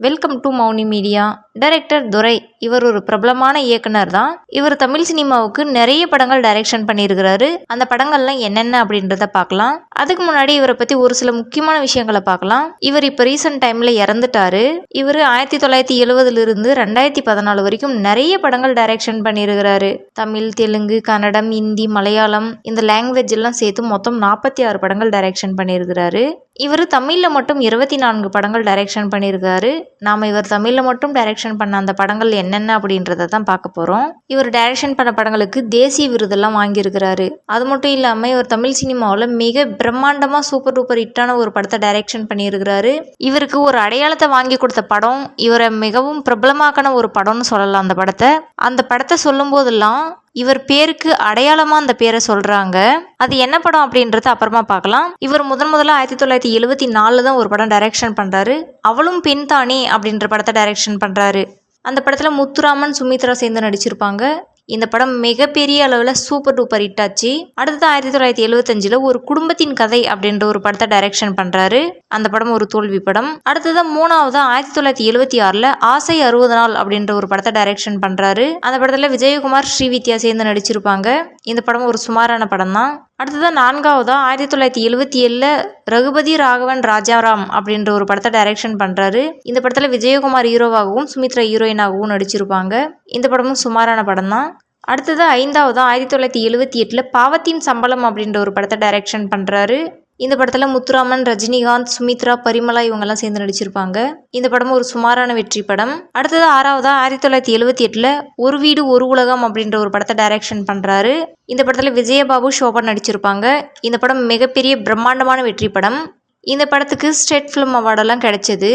Welcome to Mouni media. Director Durai இவர் ஒரு பிரபலமான இயக்குனர் தான். இவர் தமிழ் சினிமாவுக்கு நிறைய படங்கள் டைரக்ஷன் பண்ணியிருக்கிறாரு. அந்த படங்கள்லாம் என்னென்ன அப்படின்றத பார்க்கலாம். அதுக்கு முன்னாடி இவரை பத்தி ஒரு சில முக்கியமான விஷயங்களை பார்க்கலாம். இவர் இப்போ ரீசெண்ட் டைம்ல இறந்துட்டாரு. இவர் 1970 இருந்து 2014 வரைக்கும் நிறைய படங்கள் டைரக்ஷன் பண்ணியிருக்கிறாரு. தமிழ், தெலுங்கு, கன்னடம், ஹிந்தி, மலையாளம் இந்த லாங்குவேஜ் எல்லாம் சேர்த்து மொத்தம் 46 படங்கள் டைரக்ஷன் பண்ணியிருக்கிறாரு. இவர் தமிழில் மட்டும் 24 படங்கள் டைரக்ஷன் பண்ணியிருக்காரு. நாம் இவர் தமிழில் மட்டும் டைரக்ஷன் பண்ண அந்த படங்கள் என்னென்ன அப்படின்றத தான் பார்க்க போகிறோம். இவர் டைரக்ஷன் பண்ண படங்களுக்கு தேசிய விருதெல்லாம் வாங்கியிருக்கிறாரு. அது மட்டும் இல்லாமல் இவர் தமிழ் சினிமாவில் மிக பிரம்மாண்டமாக சூப்பர் டூப்பர் ஹிட்டான ஒரு படத்தை டைரக்ஷன் பண்ணியிருக்கிறாரு. இவருக்கு ஒரு அடையாளத்தை வாங்கி கொடுத்த படம், இவரை மிகவும் பிரபலமாக்கான ஒரு படம்னு சொல்லலாம். அந்த படத்தை சொல்லும் போதெல்லாம் இவர் பேருக்கு அடையாளமா அந்த பேரை சொல்றாங்க. அது என்ன படம் அப்படின்றத அப்புறமா பார்க்கலாம். இவர் முதல்ல 1974 தான் ஒரு படம் டைரக்ஷன் பண்றாரு. அவளும் பெண் தானே அப்படின்ற படத்தை டைரக்ஷன் பண்றாரு. அந்த படத்துல முத்துராமன், சுமித்ரா சேர்ந்து நடிச்சிருப்பாங்க. இந்த படம் மிகப்பெரிய அளவில் சூப்பர் டூப்பர் ஹிட் ஆச்சு. அடுத்தது 1975 ஒரு குடும்பத்தின் கதை அப்படின்ற ஒரு படத்தை டைரக்ஷன் பண்றாரு. அந்த படம் ஒரு தோல்வி படம். அடுத்தது 1976 ஆசை 60 நாள் அப்படின்ற ஒரு படத்தை டைரக்ஷன் பண்றாரு. அந்த படத்துல விஜயகுமார், ஸ்ரீவித்யா சேர்ந்து நடிச்சிருப்பாங்க. இந்த படம் ஒரு சுமாரான படம் தான். அடுத்தது 1977 ரகுபதி ராகவன் ராஜாராம் அப்படின்ற ஒரு படத்தை டைரக்ஷன் பண்றாரு. இந்த படத்துல விஜயகுமார் ஹீரோவாகவும் சுமித்ரா ஹீரோயினாகவும் நடிச்சிருப்பாங்க. இந்த படமும் சுமாரான படம் தான். அடுத்தது 1978 பாவத்தின் சம்பளம் அப்படின்ற ஒரு படத்தை டைரக்ஷன் பண்றாரு. இந்த படத்துல முத்துராமன், ரஜினிகாந்த், சுமித்ரா, பரிமளா இவங்கெல்லாம் சேர்ந்து நடிச்சிருப்பாங்க. இந்த படமும் ஒரு சுமாரான வெற்றி படம். அடுத்தது 1978 ஒரு வீடு ஒரு உலகம் அப்படின்ற ஒரு படத்தை டைரக்ஷன் பண்றாரு. இந்த படத்துல விஜயபாபு, சோபா நடிச்சிருப்பாங்க. இந்த படம் மிகப்பெரிய பிரம்மாண்டமான வெற்றி படம். இந்த படத்துக்கு ஸ்டேட் ஃபிலிம் அவார்டெல்லாம் கிடைச்சது.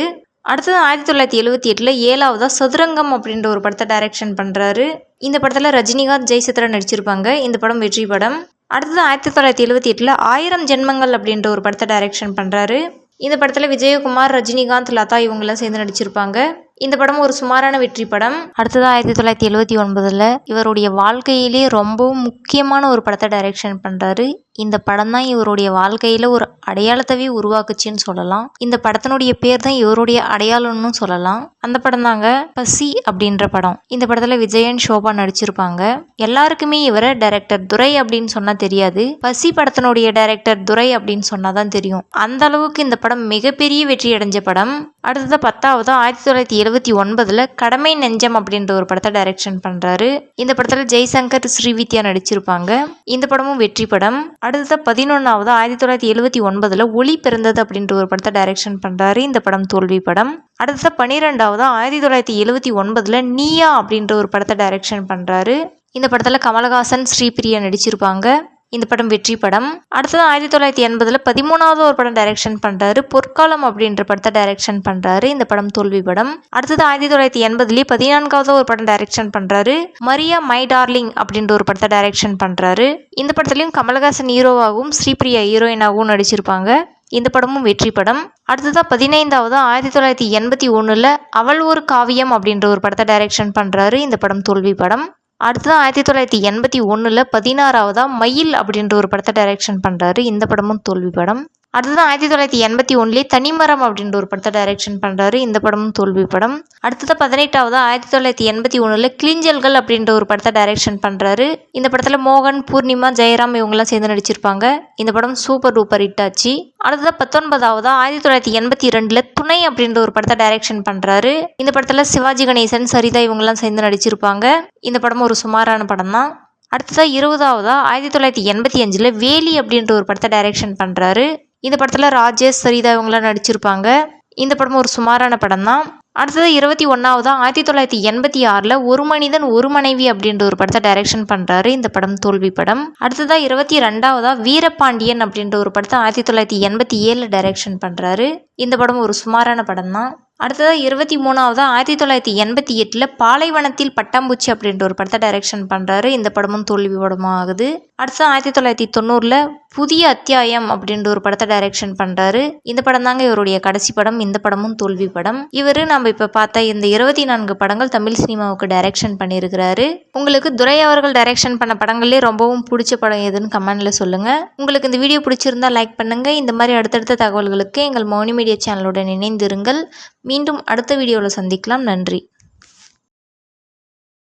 அடுத்தது 1978 7வது சதுரங்கம் அப்படின்ற ஒரு படத்தை டைரக்ஷன் பண்றாரு. இந்த படத்துல ரஜினிகாந்த், ஜெயசித்ரா நடிச்சிருப்பாங்க. இந்த படம் வெற்றி படம். அடுத்தது 1978 1000 ஜென்மங்கள் அப்படின்ற ஒரு படத்தை டைரக்ஷன் பண்றாரு. இந்த படத்துல விஜயகுமார், ரஜினிகாந்த், லதா இவங்கெல்லாம் சேர்ந்து நடிச்சிருப்பாங்க. இந்த படம் ஒரு சுமாரான வெற்றி படம். அடுத்தது 1979 இவருடைய வாழ்க்கையிலே ரொம்பவும் முக்கியமான ஒரு படத்தை டைரக்ஷன் பண்றாரு. இந்த படம் தான் இவருடைய வாழ்க்கையில ஒரு அடையாளத்தவே உருவாக்குச்சுன்னு சொல்லலாம். இந்த படத்தினுடைய பேர் தான் இவருடைய அடையாளம்னு சொல்லலாம். அந்த படம் தாங்க பசி அப்படின்ற படம். இந்த படத்துல விஜயன், சோபா நடிச்சிருப்பாங்க. எல்லாருக்குமே இவரை டைரக்டர் துரை அப்படின்னு சொன்னா தெரியாது. பசி படத்தினுடைய டைரக்டர் துரை அப்படின்னு சொன்னாதான் தெரியும். அந்த அளவுக்கு இந்த படம் மிகப்பெரிய வெற்றி அடைஞ்ச படம். அடுத்தது 10வது 1979 கடமை நெஞ்சம் அப்படின்ற ஒரு படத்தை டைரக்ஷன் பண்றாரு. இந்த படத்துல ஜெய்சங்கர், ஸ்ரீவித்யா நடிச்சிருப்பாங்க. இந்த படமும் வெற்றி படம். அடுத்தது 11வது 1979 ஒளி பிறந்தது அப்படின்ற ஒரு படத்தை டைரக்ஷன் பண்றாரு. இந்த படம் தோல்வி படம். அடுத்தது 12வது 1979 நீயா அப்படின்ற ஒரு படத்தை டைரக்ஷன் பண்றாரு. இந்த படத்துல கமலஹாசன், ஸ்ரீபிரியா நடிச்சிருப்பாங்க. இந்த படம் வெற்றி படம். அடுத்தது 1980 13வது ஒரு படம் டைரக்ஷன் பண்றாரு. பொற்காலம் அப்படின்ற படத்தை டைரக்ஷன் பண்றாரு. இந்த படம் தோல்வி படம். அடுத்தது 1980 14வது ஒரு படம் டைரக்ஷன் பண்றாரு. மரியா மை டார்லிங் அப்படின்ற ஒரு படத்தை டைரக்ஷன் பண்றாரு. இந்த படத்துலயும் கமலஹாசன் ஹீரோவாகவும் ஸ்ரீபிரியா ஹீரோயினாகவும் நடிச்சிருப்பாங்க. இந்த படமும் வெற்றி படம். அடுத்ததா 15வது 1981 அவள் ஒரு காவியம் அப்படின்ற ஒரு படத்தை டைரக்ஷன் பண்றாரு. இந்த படம் தோல்வி படம். அடுத்தது 1981 16வது மயில் அப்படின்ற ஒரு படத்தை டைரக்ஷன் பண்றாரு. இந்த படமும் தோல்வி படம். அடுத்தது 1981 தனிமரம் அப்படின்ற ஒரு படத்தை டைரக்ஷன் பண்றாரு. இந்த படமும் தோல்வி படம். அடுத்தது 18வது 1981 கிளிஞ்சல்கள் அப்படின்ற ஒரு படத்தை டைரக்ஷன் பண்றாரு. இந்த படத்துல மோகன், பூர்ணிமா, ஜெயராம் இவங்கெல்லாம் சேர்ந்து நடிச்சிருப்பாங்க. இந்த படம் சூப்பர் டூப்பர் ஹிட் ஆச்சு. அடுத்தது 19வது 1982 துணை அப்படின்ற ஒரு படத்தை டைரக்ஷன் பண்றாரு. இந்த படத்துல சிவாஜி கணேசன், சரிதா இவங்கெல்லாம் சேர்ந்து நடிச்சிருப்பாங்க. இந்த படம் ஒரு சுமாரான படம் தான். அடுத்ததா 20வது 1985 வேலி அப்படின்ற ஒரு படத்தை டைரக்ஷன் பண்றாரு. இந்த படத்துல ராஜேஷ், சரிதா இவங்கெல்லாம் நடிச்சிருப்பாங்க. இந்த படம் ஒரு சுமாரான படம் தான். அடுத்தது 21வது 1986 ஒரு மனிதன் ஒரு மனைவி அப்படின்ற ஒரு படத்தை டைரக்ஷன் பண்றாரு. இந்த படம் தோல்வி படம். அடுத்ததா 22வது வீரபாண்டியன் அப்படின்ற ஒரு படத்தை 1987 டைரக்ஷன் பண்றாரு. இந்த படம் ஒரு சுமாரான படம் தான். அடுத்ததா 23வது 1988 பாலைவனத்தில் பட்டாம்பூச்சி அப்படின்ற ஒரு படத்தை டைரக்ஷன் பண்றாரு. இந்த படமும் தோல்வி படமாக ஆகுது. அடுத்தது 1990 புதிய அத்தியாயம் அப்படின்ற ஒரு படத்தை டைரக்ஷன் பண்றாரு. இந்த படம் தாங்க இவருடைய கடைசி படம். இந்த படமும் தோல்வி படம். இவரு நம்ம இப்ப பார்த்த இந்த 24 படங்கள் தமிழ் சினிமாவுக்கு டைரக்ஷன் பண்ணியிருக்கிறாரு. உங்களுக்கு துரை அவர்கள் டைரக்ஷன் பண்ண படங்களே ரொம்பவும் பிடிச்ச படம் எதுன்னு கமெண்ட்ல சொல்லுங்க. உங்களுக்கு இந்த வீடியோ பிடிச்சிருந்தா லைக் பண்ணுங்க. இந்த மாதிரி அடுத்தடுத்த தகவல்களுக்கு எங்கள் மௌனி மீடியா சேனலுடன் இணைந்திருங்கள். மீண்டும் அடுத்த வீடியோவில் சந்திக்கலாம். நன்றி.